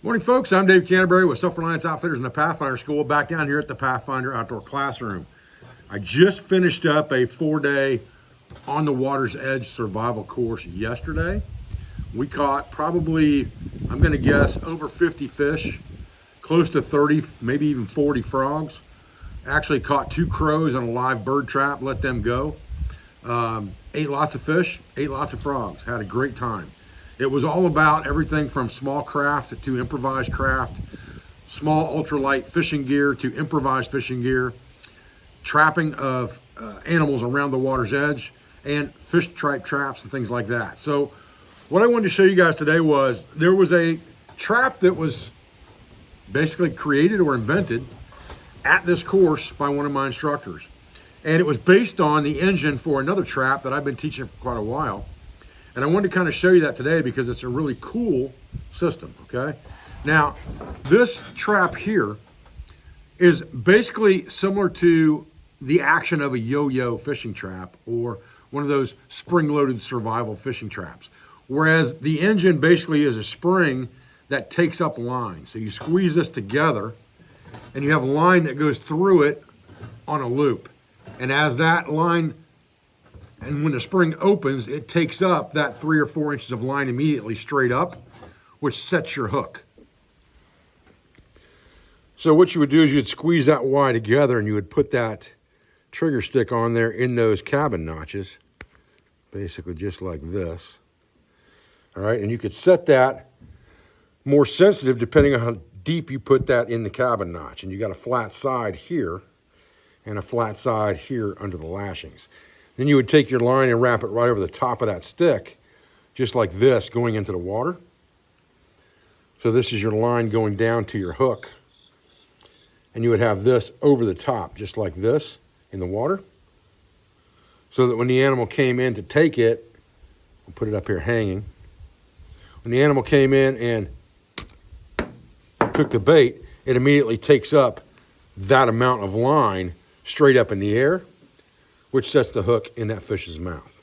Morning, folks. I'm Dave Canterbury with Self-Reliance Outfitters in the Pathfinder School, back down here at the Pathfinder Outdoor Classroom. I just finished up a 4-day on the water's edge survival course yesterday. We caught probably, I'm going to guess, over 50 fish, close to 30, maybe even 40 frogs. Actually caught 2 crows on a live bird trap, let them go. Ate lots of fish, ate lots of frogs, had a great time. It was all about everything from small craft to improvised craft, small ultralight fishing gear to improvised fishing gear, trapping of animals around the water's edge, and fish type traps and things like that. So what I wanted to show you guys today was there was a trap that was basically created or invented at this course by one of my instructors. And it was based on the engine for another trap that I've been teaching for quite a while. And I wanted to kind of show you that today because it's a really cool system, okay? Now, this trap here is basically similar to the action of a yo-yo fishing trap or one of those spring-loaded survival fishing traps. Whereas the engine basically is a spring that takes up line. So you squeeze this together and you have a line that goes through it on a loop. And as that line, and when the spring opens, it takes up that 3 or 4 inches of line immediately straight up, which sets your hook. So what you would do is you'd squeeze that Y together and you would put that trigger stick on there in those cabin notches, basically just like this. All right, and you could set that more sensitive depending on how deep you put that in the cabin notch. And you got a flat side here and a flat side here under the lashings. Then you would take your line and wrap it right over the top of that stick, just like this, going into the water. So this is your line going down to your hook. And you would have this over the top, just like this, in the water. So that when the animal came in to take it, I'll put it up here hanging. When the animal came in and took the bait, it immediately takes up that amount of line straight up in the air, which sets the hook in that fish's mouth.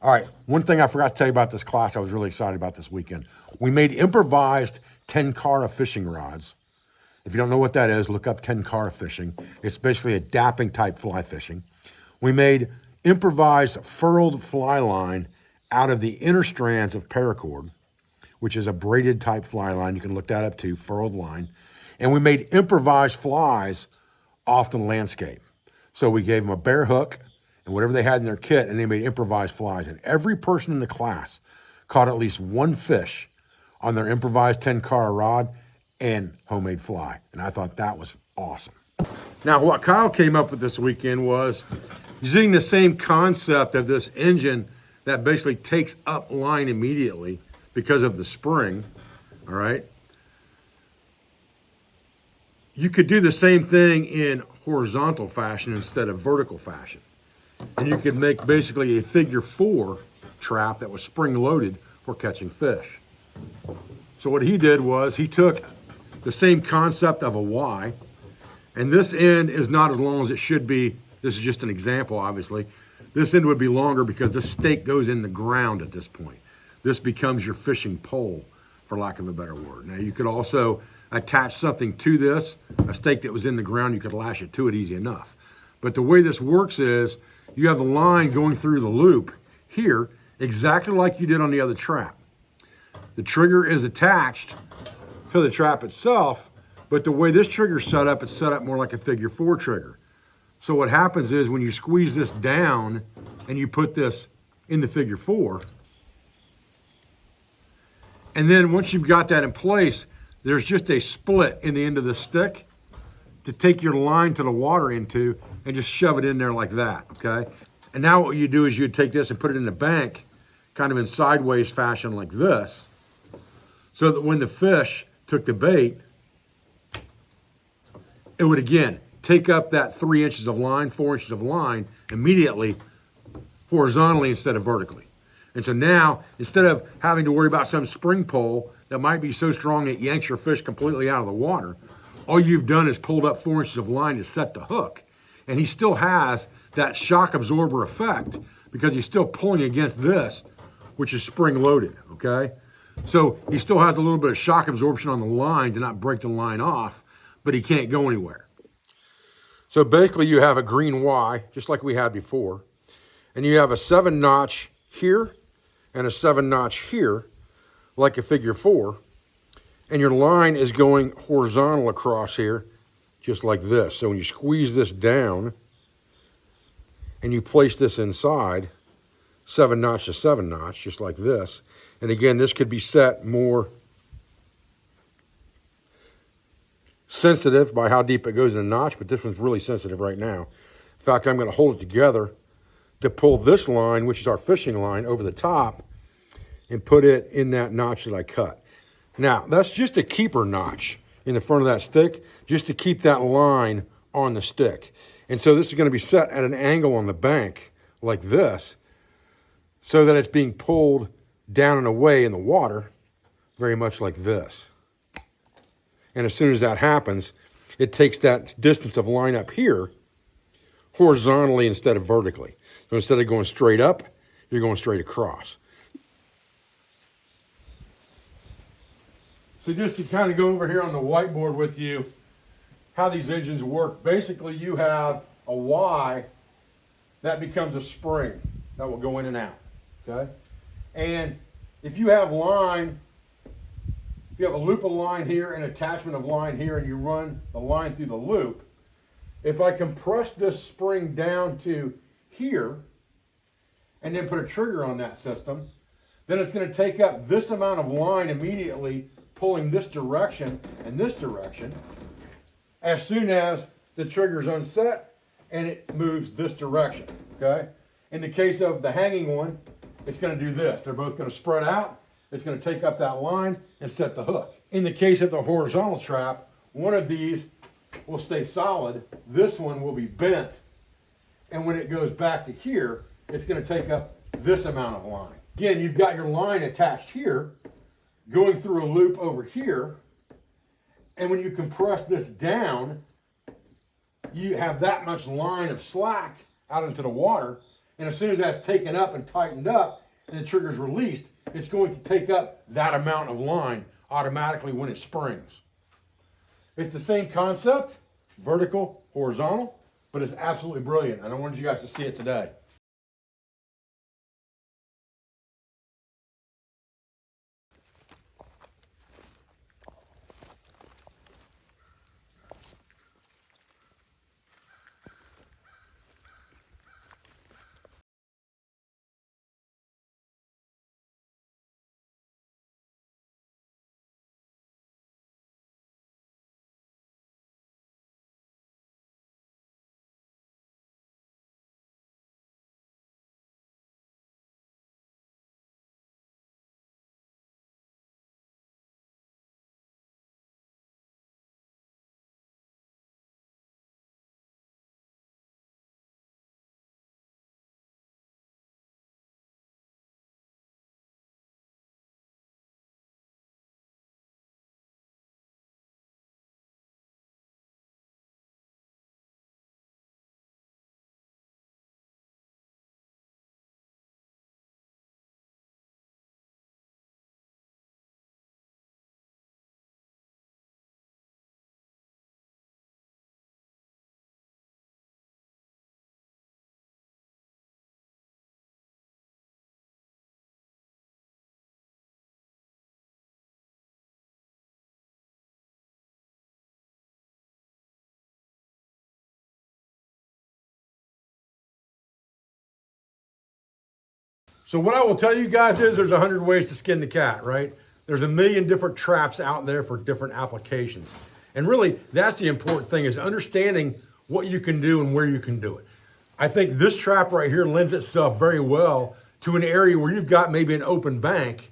All right, one thing I forgot to tell you about this class I was really excited about this weekend. We made improvised tenkara fishing rods. If you don't know what that is, look up tenkara fishing. It's basically a dapping type fly fishing. We made improvised furled fly line out of the inner strands of paracord, which is a braided type fly line. You can look that up too, furled line. And we made improvised flies off the landscape. So we gave them a bare hook and whatever they had in their kit, and they made improvised flies. And every person in the class caught at least one fish on their improvised tenkara rod and homemade fly. And I thought that was awesome. Now, what Kyle came up with this weekend was using the same concept of this engine that basically takes up line immediately because of the spring, all right? You could do the same thing in horizontal fashion instead of vertical fashion. And you could make basically a figure 4 trap that was spring loaded for catching fish. So what he did was he took the same concept of a Y, and this end is not as long as it should be. This is just an example, obviously. This end would be longer because this stake goes in the ground at this point. This becomes your fishing pole, for lack of a better word. Now you could also attach something to this, a stake that was in the ground, you could lash it to it easy enough. But the way this works is you have the line going through the loop here, exactly like you did on the other trap. The trigger is attached to the trap itself, but the way this trigger is set up, it's set up more like a figure 4 trigger. So what happens is when you squeeze this down and you put this in the figure 4, and then once you've got that in place, there's just a split in the end of the stick to take your line to the water into and just shove it in there like that, okay? And now what you do is you'd take this and put it in the bank, kind of in sideways fashion like this, so that when the fish took the bait, it would again take up that 3 inches of line, 4 inches of line immediately horizontally instead of vertically. And so now, instead of having to worry about some spring pole that might be so strong it yanks your fish completely out of the water, all you've done is pulled up 4 inches of line to set the hook. And he still has that shock absorber effect because he's still pulling against this, which is spring loaded, okay? So he still has a little bit of shock absorption on the line to not break the line off, but he can't go anywhere. So basically you have a green Y, just like we had before, and you have a 7-notch here and a 7-notch here, like a figure 4, and your line is going horizontal across here, just like this. So when you squeeze this down and you place this inside, 7-notch to 7-notch, just like this. And again, this could be set more sensitive by how deep it goes in a notch, but this one's really sensitive right now. In fact, I'm going to hold it together to pull this line, which is our fishing line, over the top and put it in that notch that I cut. Now, that's just a keeper notch in the front of that stick, just to keep that line on the stick. And so this is going to be set at an angle on the bank like this, so that it's being pulled down and away in the water, very much like this. And as soon as that happens, it takes that distance of line up here horizontally instead of vertically. So instead of going straight up, you're going straight across. So just to kind of go over here on the whiteboard with you, how these engines work. Basically, you have a Y that becomes a spring that will go in and out, okay? And if you have line, if you have a loop of line here and attachment of line here, and you run the line through the loop, if I compress this spring down to here and then put a trigger on that system, then it's going to take up this amount of line immediately, pulling this direction and this direction, as soon as the trigger's unset and it moves this direction, okay? In the case of the hanging one, it's going to do this. They're both going to spread out. It's going to take up that line and set the hook. In the case of the horizontal trap, one of these will stay solid. This one will be bent. And when it goes back to here, it's going to take up this amount of line. Again, you've got your line attached here, going through a loop over here. And when you compress this down, you have that much line of slack out into the water. And as soon as that's taken up and tightened up and the trigger's released, it's going to take up that amount of line automatically when it springs. It's the same concept, vertical, horizontal, but it's absolutely brilliant. And I wanted you guys to see it today. So what I will tell you guys is there's 100 ways to skin the cat, right? There's a million different traps out there for different applications. And really, that's the important thing, is understanding what you can do and where you can do it. I think this trap right here lends itself very well to an area where you've got maybe an open bank,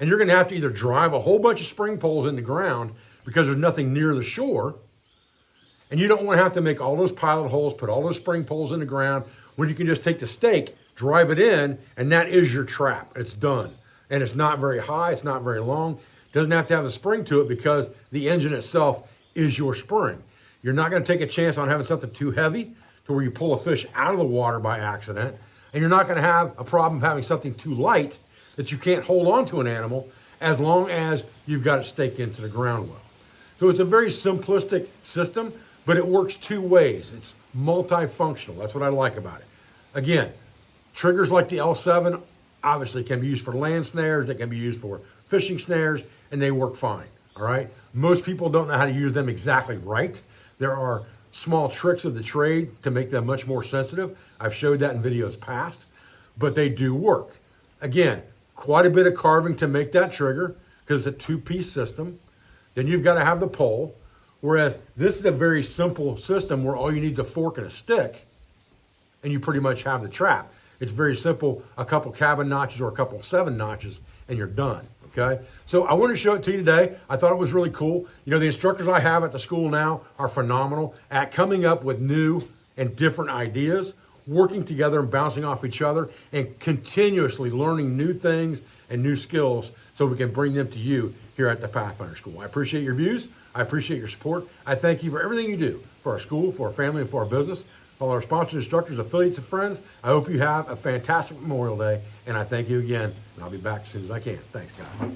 and you're gonna have to either drive a whole bunch of spring poles in the ground because there's nothing near the shore, and you don't wanna have to make all those pilot holes, put all those spring poles in the ground, when you can just take the stake, drive it in, and that is your trap. It's done. And it's not very high, it's not very long. It doesn't have to have a spring to it because the engine itself is your spring. You're not gonna take a chance on having something too heavy to where you pull a fish out of the water by accident. And you're not gonna have a problem of having something too light that you can't hold on to an animal as long as you've got it staked into the ground well. So it's a very simplistic system, but it works two ways. It's multifunctional. That's what I like about it. Again, triggers like the L7 obviously can be used for land snares, they can be used for fishing snares, and they work fine, all right? Most people don't know how to use them exactly right. There are small tricks of the trade to make them much more sensitive. I've showed that in videos past, but they do work. Again, quite a bit of carving to make that trigger because it's a two-piece system. Then you've got to have the pole, whereas this is a very simple system where all you need is a fork and a stick, and you pretty much have the trap. It's very simple, a couple cabin notches or a couple 7 notches, and you're done, okay? So I wanted to show it to you today. I thought it was really cool. You know, the instructors I have at the school now are phenomenal at coming up with new and different ideas, working together and bouncing off each other, and continuously learning new things and new skills so we can bring them to you here at the Pathfinder School. I appreciate your views. I appreciate your support. I thank you for everything you do for our school, for our family, and for our business. All our sponsors, instructors, affiliates, and friends, I hope you have a fantastic Memorial Day, and I thank you again, and I'll be back as soon as I can. Thanks, guys.